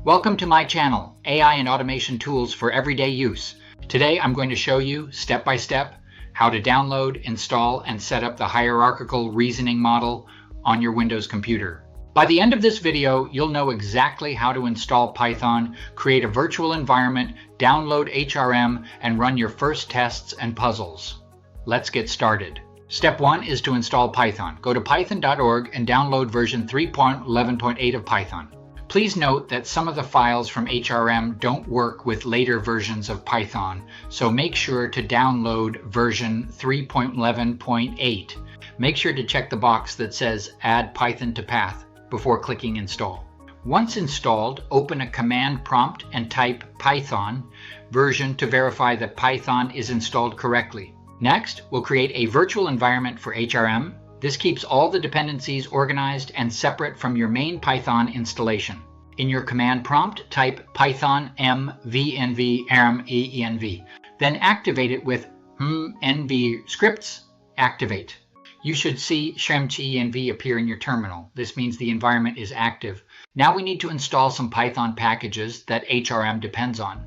Welcome to my channel, AI and Automation Tools for Everyday Use. Today I'm going to show you, step by step, how to download, install, and set up the hierarchical reasoning model on your Windows computer. By the end of this video, you'll know exactly how to install Python, create a virtual environment, download HRM, and run your first tests and puzzles. Let's get started. Step 1 is to install Python. Go to python.org and download version 3.11.8 of Python. Please note that some of the files from HRM don't work with later versions of Python, so make sure to download version 3.11.8. Make sure to check the box that says Add Python to Path before clicking Install. Once installed, open a command prompt and type Python version to verify that Python is installed correctly. Next, we'll create a virtual environment for HRM. This keeps all the dependencies organized and separate from your main Python installation. In your command prompt, type python mvenv env, then activate it with env scripts activate. You should see shrimp.env appear in your terminal. This means the environment is active. Now we need to install some Python packages that HRM depends on.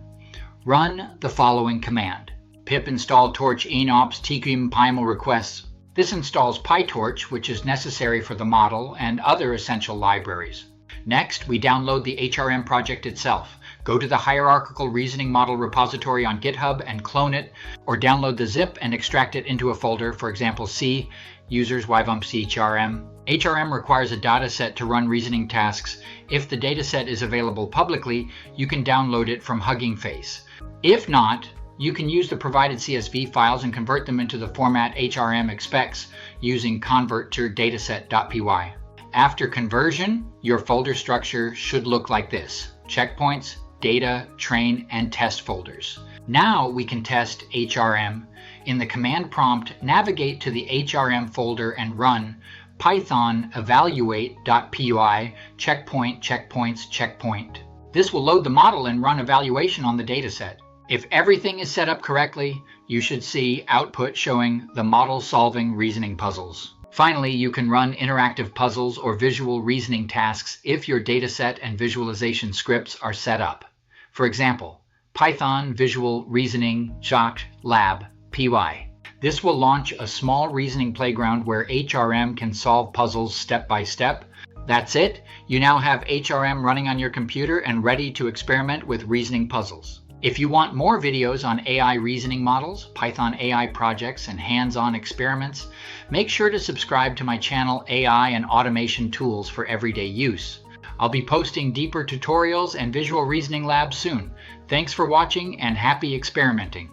Run the following command: pip install torch enops tkim pymal requests. This installs PyTorch, which is necessary for the model, and other essential libraries. Next, we download the HRM project itself. Go to the Hierarchical Reasoning Model repository on GitHub and clone it, or download the zip and extract it into a folder, for example, C, users yvump-chrm. HRM requires a dataset to run reasoning tasks. If the dataset is available publicly, you can download it from Hugging Face. If not, you can use the provided CSV files and convert them into the format HRM expects using convert-to-dataset.py. After conversion, your folder structure should look like this: checkpoints, data, train, and test folders. Now we can test HRM. In the command prompt, navigate to the HRM folder and run python evaluate.py checkpoint checkpoints checkpoint. This will load the model and run evaluation on the dataset. If everything is set up correctly, you should see output showing the model solving reasoning puzzles. Finally, you can run interactive puzzles or visual reasoning tasks if your dataset and visualization scripts are set up. For example, Python Visual Reasoning Jacques Lab py. This will launch a small reasoning playground where HRM can solve puzzles step by step. That's it. You now have HRM running on your computer and ready to experiment with reasoning puzzles. If you want more videos on AI reasoning models, Python AI projects, and hands-on experiments, make sure to subscribe to my channel AI and Automation Tools for Everyday Use. I'll be posting deeper tutorials and visual reasoning labs soon. Thanks for watching and happy experimenting.